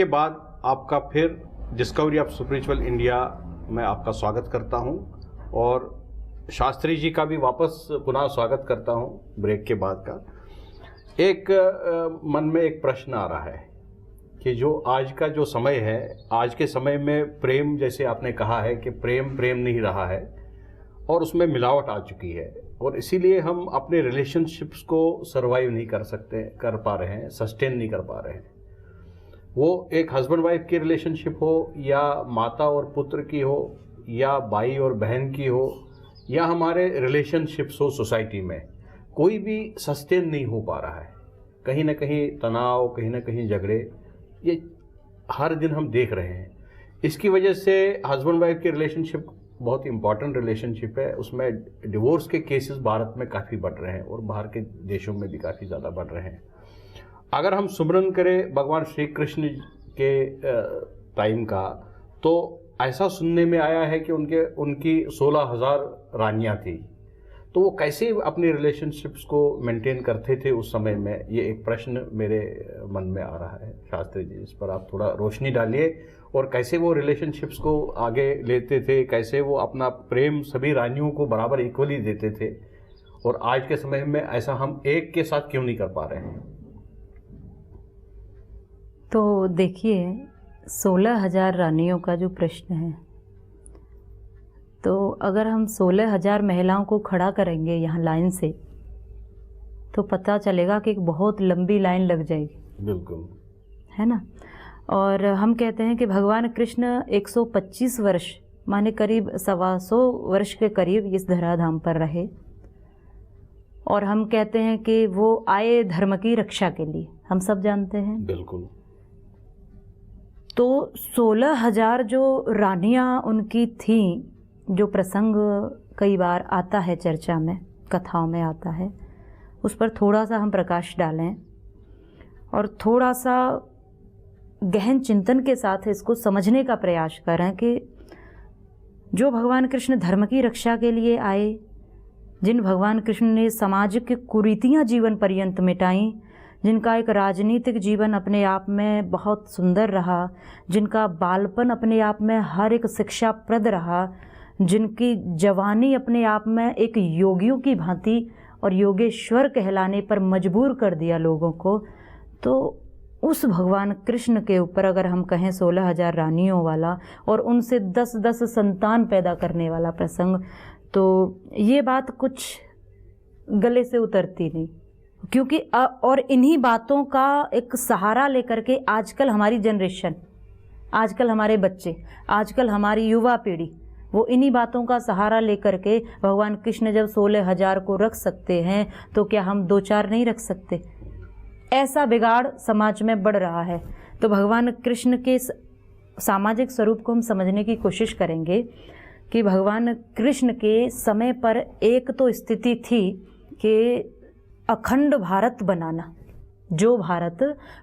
के बाद आपका फिर डिस्कवरी ऑफ स्पिरिचुअल इंडिया में आपका स्वागत करता हूं और शास्त्री जी का भी वापस पुनः स्वागत करता हूं ब्रेक के बाद का। एक मन में एक प्रश्न आ रहा है कि जो आज का जो समय है, आज के समय में प्रेम, जैसे आपने कहा है कि प्रेम प्रेम नहीं रहा है और उसमें मिलावट आ चुकी है और इसीलिए हम अपने रिलेशनशिप्स को सरवाइव नहीं कर पा रहे हैं, सस्टेन नहीं कर पा रहे हैं। वो एक हस्बैंड वाइफ की रिलेशनशिप हो या माता और पुत्र की हो या भाई और बहन की हो या हमारे रिलेशनशिप्स हो सोसाइटी में, कोई भी सस्टेन नहीं हो पा रहा है। कहीं ना कहीं तनाव, कहीं ना कहीं झगड़े, ये हर दिन हम देख रहे हैं। इसकी वजह से हस्बैंड वाइफ की रिलेशनशिप बहुत इंपॉर्टेंट रिलेशनशिप है, उसमें डिवोर्स के केसेस भारत में काफ़ी बढ़ रहे हैं और बाहर के देशों में भी काफ़ी ज़्यादा बढ़ रहे हैं। अगर हम सुमरन करें भगवान श्री कृष्ण के टाइम का, तो ऐसा सुनने में आया है कि उनकी 16,000 रानियां थी। तो वो कैसे अपनी रिलेशनशिप्स को मेंटेन करते थे उस समय में, ये एक प्रश्न मेरे मन में आ रहा है। शास्त्री जी, इस पर आप थोड़ा रोशनी डालिए और कैसे वो रिलेशनशिप्स को आगे लेते थे, कैसे वो अपना प्रेम सभी रानियों को बराबर इक्वली देते थे और आज के समय में ऐसा हम एक के साथ क्यों नहीं कर पा रहे हैं। तो देखिए, 16,000 रानियों का जो प्रश्न है, तो अगर हम 16,000 महिलाओं को खड़ा करेंगे यहाँ लाइन से, तो पता चलेगा कि एक बहुत लंबी लाइन लग जाएगी। बिल्कुल, है ना। और हम कहते हैं कि भगवान कृष्ण 125 वर्ष माने करीब 125 वर्ष के करीब इस धराधाम पर रहे और हम कहते हैं कि वो आए धर्म की रक्षा के लिए, हम सब जानते हैं। बिल्कुल। तो 16,000 जो रानियां उनकी थीं, जो प्रसंग कई बार आता है चर्चा में, कथाओं में आता है, उस पर थोड़ा सा हम प्रकाश डालें और थोड़ा सा गहन चिंतन के साथ इसको समझने का प्रयास करें कि जो भगवान कृष्ण धर्म की रक्षा के लिए आए, जिन भगवान कृष्ण ने समाज की कुरीतियाँ जीवन पर्यंत मिटाईं, जिनका एक राजनीतिक जीवन अपने आप में बहुत सुंदर रहा, जिनका बालपन अपने आप में हर एक शिक्षाप्रद रहा, जिनकी जवानी अपने आप में एक योगियों की भांति और योगेश्वर कहलाने पर मजबूर कर दिया लोगों को, तो उस भगवान कृष्ण के ऊपर अगर हम कहें 16,000 रानियों वाला और उनसे 10-10 संतान पैदा करने वाला प्रसंग, तो ये बात कुछ गले से उतरती नहीं। क्योंकि और इन्हीं बातों का एक सहारा लेकर के आजकल हमारी जनरेशन, आजकल हमारे बच्चे, आजकल हमारी युवा पीढ़ी, वो इन्हीं बातों का सहारा लेकर के भगवान कृष्ण जब 16,000 को रख सकते हैं, तो क्या हम 2-4 नहीं रख सकते? ऐसा बिगाड़ समाज में बढ़ रहा है। तो भगवान कृष्ण के सामाजिक स्वरूप को हम समझने की कोशिश करेंगे कि भगवान कृष्ण के समय पर एक तो स्थिति थी कि अखंड भारत बनाना, जो भारत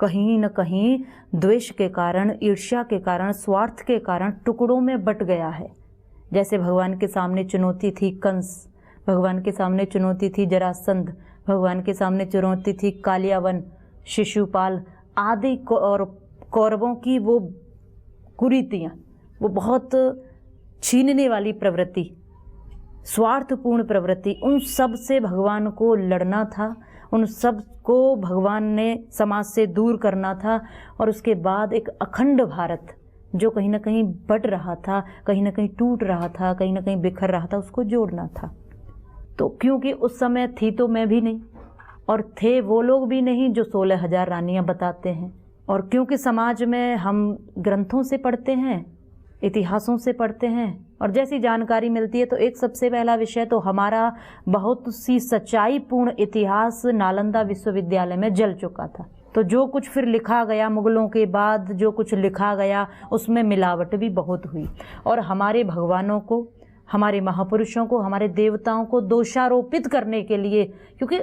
कहीं न कहीं द्वेष के कारण, ईर्ष्या के कारण, स्वार्थ के कारण टुकड़ों में बट गया है। जैसे भगवान के सामने चुनौती थी कंस, भगवान के सामने चुनौती थी जरासंध, भगवान के सामने चुनौती थी कालियावन, शिशुपाल आदि और कौरवों की वो कुरीतियाँ, वो बहुत छीनने वाली प्रवृत्ति, स्वार्थपूर्ण प्रवृत्ति, उन सब से भगवान को लड़ना था, उन सब को भगवान ने समाज से दूर करना था और उसके बाद एक अखंड भारत जो कहीं ना कहीं बट रहा था, कहीं ना कहीं टूट रहा था, कहीं ना कहीं बिखर रहा था, उसको जोड़ना था। तो क्योंकि उस समय थी तो मैं भी नहीं और थे वो लोग भी नहीं जो 16,000 रानियां बताते हैं, और क्योंकि समाज में हम ग्रंथों से पढ़ते हैं, इतिहासों से पढ़ते हैं और जैसी जानकारी मिलती है, तो एक सबसे पहला विषय तो हमारा बहुत सी सच्चाई पूर्ण इतिहास नालंदा विश्वविद्यालय में जल चुका था। तो जो कुछ फिर लिखा गया मुगलों के बाद, जो कुछ लिखा गया उसमें मिलावट भी बहुत हुई और हमारे भगवानों को, हमारे महापुरुषों को, हमारे देवताओं को दोषारोपित करने के लिए, क्योंकि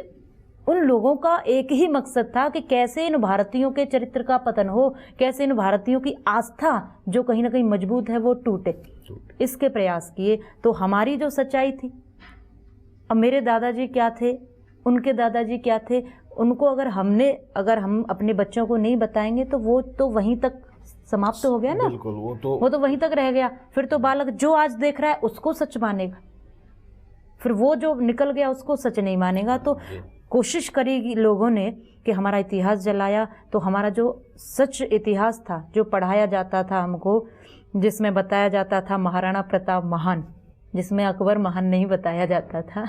उन लोगों का एक ही मकसद था कि कैसे इन भारतीयों के चरित्र का पतन हो, कैसे इन भारतीयों की आस्था जो कहीं ना कहीं मजबूत है वो टूटे, इसके प्रयास किए। तो हमारी जो सच्चाई थी, अब मेरे दादाजी क्या थे, उनके दादाजी क्या थे, उनको अगर हम अपने बच्चों को नहीं बताएंगे तो वो तो वहीं तक समाप्त हो गया ना। बिल्कुल, वो तो वहीं तक रह गया। फिर तो बालक जो आज देख रहा है उसको सच मानेगा, फिर वो जो निकल गया उसको सच नहीं मानेगा। तो कोशिश करेगी लोगों ने कि हमारा इतिहास जलाया, तो हमारा जो सच इतिहास था, जो पढ़ाया जाता था हमको, जिसमें बताया जाता था महाराणा प्रताप महान, जिसमें अकबर महान नहीं बताया जाता था,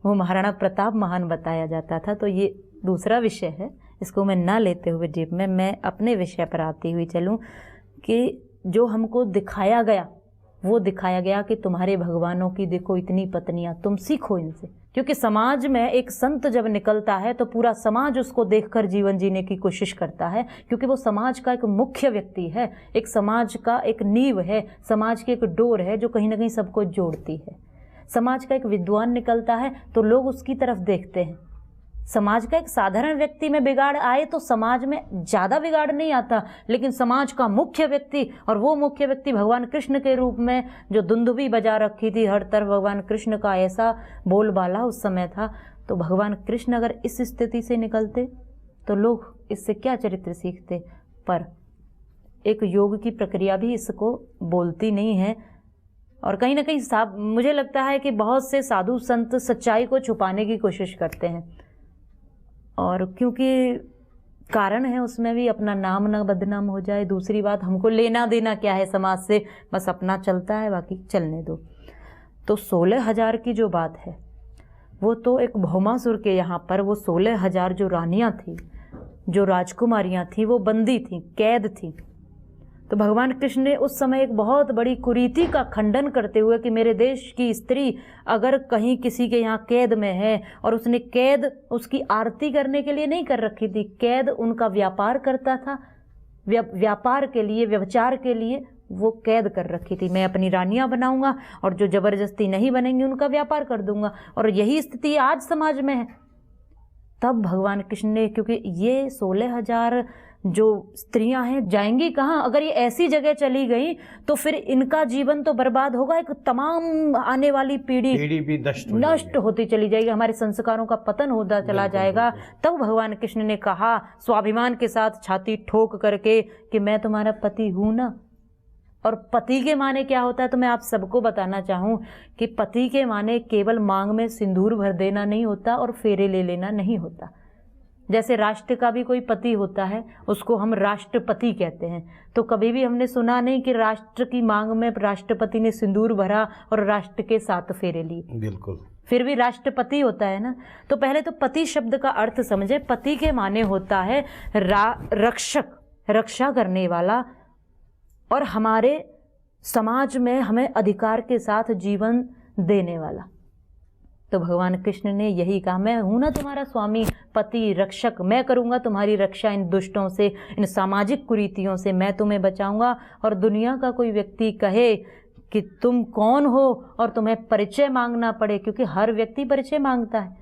वो महाराणा प्रताप महान बताया जाता था। तो ये दूसरा विषय है, इसको मैं ना लेते हुए डीप में मैं अपने विषय पर आती हुई चलूँ कि जो हमको दिखाया गया वो दिखाया गया कि तुम्हारे भगवानों की देखो इतनी पत्नियां, तुम सीखो इनसे। क्योंकि समाज में एक संत जब निकलता है तो पूरा समाज उसको देखकर जीवन जीने की कोशिश करता है, क्योंकि वो समाज का एक मुख्य व्यक्ति है, एक समाज का एक नींव है, समाज की एक डोर है जो कहीं ना कहीं सबको जोड़ती है। समाज का एक विद्वान निकलता है तो लोग उसकी तरफ देखते हैं। समाज का एक साधारण व्यक्ति में बिगाड़ आए तो समाज में ज़्यादा बिगाड़ नहीं आता, लेकिन समाज का मुख्य व्यक्ति, और वो मुख्य व्यक्ति भगवान कृष्ण के रूप में जो दुंदुभी बजा रखी थी हर तरफ, भगवान कृष्ण का ऐसा बोलबाला उस समय था। तो भगवान कृष्ण अगर इस स्थिति से निकलते तो लोग इससे क्या चरित्र सीखते। पर एक योग की प्रक्रिया भी इसको बोलती नहीं है, और कहीं ना कहीं मुझे लगता है कि बहुत से साधु संत सच्चाई को छुपाने की कोशिश करते हैं, और क्योंकि कारण है उसमें भी अपना नाम ना बदनाम हो जाए। दूसरी बात, हमको लेना देना क्या है समाज से, बस अपना चलता है, बाकी चलने दो। तो 16,000 की जो बात है वो तो एक भौमासुर के यहाँ पर वो 16,000 जो रानियाँ थी, जो राजकुमारियाँ थी, वो बंदी थी, कैद थी। तो भगवान कृष्ण ने उस समय एक बहुत बड़ी कुरीति का खंडन करते हुए कि मेरे देश की स्त्री अगर कहीं किसी के यहाँ कैद में है, और उसने कैद उसकी आरती करने के लिए नहीं कर रखी थी, कैद उनका व्यापार करता था, व्यापार के लिए, व्यभिचार के लिए वो कैद कर रखी थी। मैं अपनी रानियां बनाऊंगा और जो जबरदस्ती नहीं बनेंगी उनका व्यापार कर दूंगा, और यही स्थिति आज समाज में है। तब भगवान कृष्ण ने, क्योंकि ये 16,000 जो स्त्रियां हैं जाएंगी कहाँ, अगर ये ऐसी जगह चली गई तो फिर इनका जीवन तो बर्बाद होगा, एक तमाम आने वाली पीढ़ी भी नष्ट होती चली जाएगी, हमारे संस्कारों का पतन होता चला जाएगा। तब भगवान कृष्ण ने कहा स्वाभिमान के साथ, छाती ठोक करके, कि मैं तुम्हारा पति हूं ना। और पति के माने क्या होता है तो मैं आप सबको बताना चाहूं कि पति के माने केवल मांग में सिंदूर भर देना नहीं होता और फेरे ले लेना नहीं होता। जैसे राष्ट्र का भी कोई पति होता है, उसको हम राष्ट्रपति कहते हैं। तो कभी भी हमने सुना नहीं कि राष्ट्र की मांग में राष्ट्रपति ने सिंदूर भरा और राष्ट्र के 7 फेरे लिए। बिल्कुल, फिर भी राष्ट्रपति होता है ना। तो पहले तो पति शब्द का अर्थ समझे। पति के माने होता है रक्षक, रक्षा करने वाला, और हमारे समाज में हमें अधिकार के साथ जीवन देने वाला। तो भगवान कृष्ण ने यही कहा, मैं हूं ना तुम्हारा स्वामी, पति, रक्षक, मैं करूंगा तुम्हारी रक्षा इन दुष्टों से, इन सामाजिक कुरीतियों से मैं तुम्हें बचाऊंगा। और दुनिया का कोई व्यक्ति कहे कि तुम कौन हो और तुम्हें परिचय मांगना पड़े, क्योंकि हर व्यक्ति परिचय मांगता है।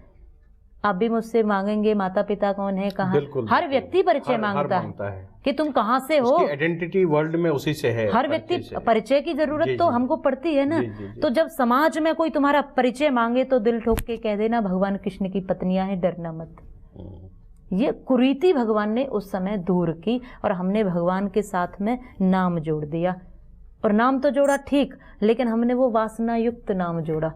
आप भी मुझसे मांगेंगे माता पिता कौन है, कहाँ, हर व्यक्ति परिचय मांगता है कि तुम कहाँ से हो। आइडेंटिटी वर्ल्ड में उसी से है, हर व्यक्ति परिचय की जरूरत तो हमको पड़ती है ना। तो जब समाज में कोई तुम्हारा परिचय मांगे तो दिल ठोक के कह देना भगवान कृष्ण की पत्नियां हैं, डरना मत। ये कुरीति भगवान ने उस समय दूर की, और हमने भगवान के साथ में नाम जोड़ दिया। और नाम तो जोड़ा ठीक, लेकिन हमने वो वासना युक्त नाम जोड़ा,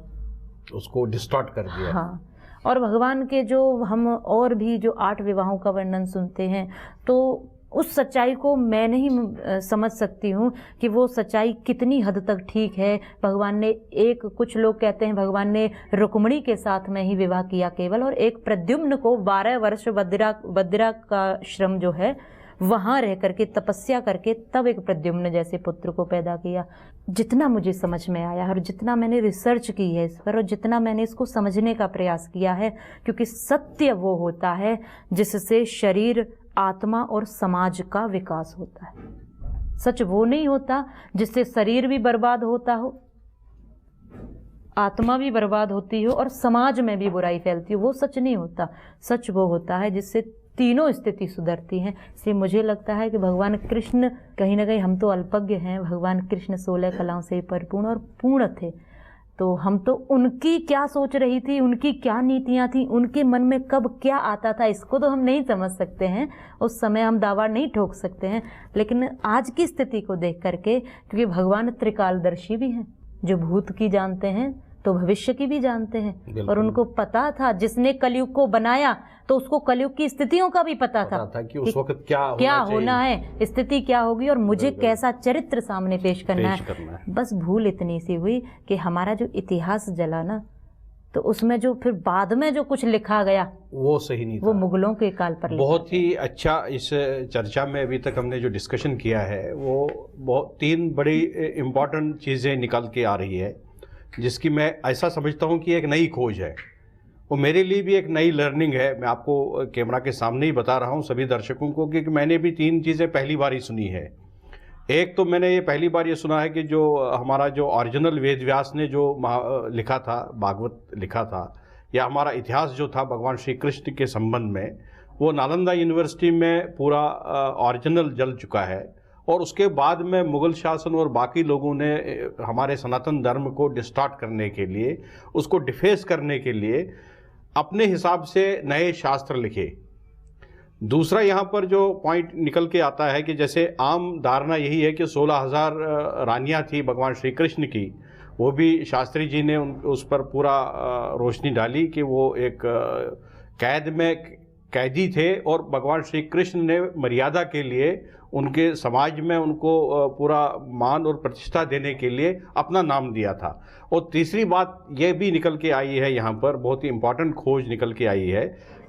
उसको डिस्टॉर्ट कर दिया। हाँ, और भगवान के जो हम और भी जो 8 विवाहों का वर्णन सुनते हैं, तो उस सच्चाई को मैं नहीं समझ सकती हूँ कि वो सच्चाई कितनी हद तक ठीक है। भगवान ने कुछ लोग कहते हैं भगवान ने रुक्मिणी के साथ में ही विवाह किया केवल, और एक प्रद्युम्न को 12 वर्ष बद्रा का श्रम जो है वहाँ रह करके तपस्या करके तब एक प्रद्युम्न जैसे पुत्र को पैदा किया। जितना मुझे समझ में आया और जितना मैंने रिसर्च की है इस पर, और जितना मैंने इसको समझने का प्रयास किया है, क्योंकि सत्य वो होता है जिससे शरीर, आत्मा और समाज का विकास होता है। सच वो नहीं होता जिससे शरीर भी बर्बाद होता हो, आत्मा भी बर्बाद होती हो और समाज में भी बुराई फैलती हो। वो सच नहीं होता। सच वो होता है जिससे तीनों स्थिति सुधरती हैं। इसलिए मुझे लगता है कि भगवान कृष्ण, कहीं ना कहीं हम तो अल्पज्ञ हैं, भगवान कृष्ण 16 कलाओं से परिपूर्ण और पूर्ण थे। तो हम तो उनकी क्या सोच रही थी, उनकी क्या नीतियां थी, उनके मन में कब क्या आता था, इसको तो हम नहीं समझ सकते हैं, उस समय हम दावा नहीं ठोक सकते हैं। लेकिन आज की स्थिति को देख करके, क्योंकि भगवान त्रिकालदर्शी भी हैं, जो भूत की जानते हैं तो भविष्य की भी जानते हैं, और उनको पता था, जिसने कलयुग को बनाया तो उसको कलयुग की स्थितियों का भी पता था कि उस वक्त क्या होना है, स्थिति क्या होगी, और मुझे कैसा चरित्र सामने पेश करना है। बस भूल इतनी सी हुई कि हमारा जो इतिहास जला ना, तो उसमें जो फिर बाद में जो कुछ लिखा गया वो सही नहीं था, वो मुगलों के काल पर बहुत ही अच्छा। इस चर्चा में अभी तक हमने जो डिस्कशन किया है वो बहुत 3 बड़ी इम्पोर्टेंट चीज़ें निकल के आ रही है, जिसकी मैं ऐसा समझता हूँ कि एक नई खोज है, वो मेरे लिए भी एक नई लर्निंग है। मैं आपको कैमरा के सामने ही बता रहा हूँ सभी दर्शकों को कि मैंने भी 3 चीज़ें पहली बार ही सुनी है। एक तो मैंने ये पहली बार ये सुना है कि जो हमारा जो ओरिजिनल वेद व्यास ने जो लिखा था, भागवत लिखा था, या हमारा इतिहास जो था भगवान श्री कृष्ण के संबंध में, वो नालंदा यूनिवर्सिटी में पूरा ओरिजिनल जल चुका है। और उसके बाद में मुग़ल शासन और बाकी लोगों ने हमारे सनातन धर्म को डिस्टॉर्ट करने के लिए, उसको डिफेस करने के लिए अपने हिसाब से नए शास्त्र लिखे। दूसरा यहाँ पर जो पॉइंट निकल के आता है कि जैसे आम धारणा यही है कि 16,000 रानियाँ थी भगवान श्री कृष्ण की, वो भी शास्त्री जी ने उस पर पूरा रोशनी डाली कि वो एक कैद में कैदी थे, और भगवान श्री कृष्ण ने मर्यादा के लिए उनके समाज में उनको पूरा मान और प्रतिष्ठा देने के लिए अपना नाम दिया था। और तीसरी बात ये भी निकल के आई है, यहाँ पर बहुत ही इम्पॉर्टेंट खोज निकल के आई है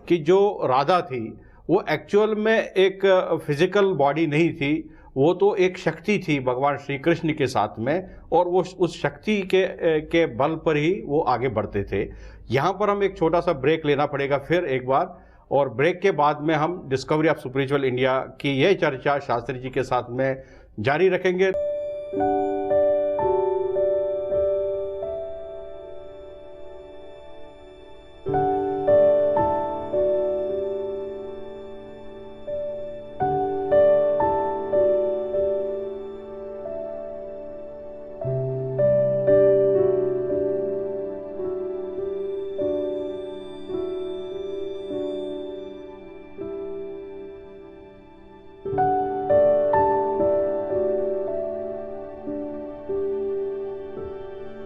कि जो राधा थी वो एक्चुअल में एक फिजिकल बॉडी नहीं थी, वो तो एक शक्ति थी भगवान श्री कृष्ण के साथ में, और वो उस शक्ति के बल पर ही वो आगे बढ़ते थे। यहाँ पर हम एक छोटा सा ब्रेक लेना पड़ेगा फिर एक बार, और ब्रेक के बाद में हम डिस्कवरी ऑफ स्पिरिचुअल इंडिया की ये चर्चा शास्त्री जी के साथ में जारी रखेंगे।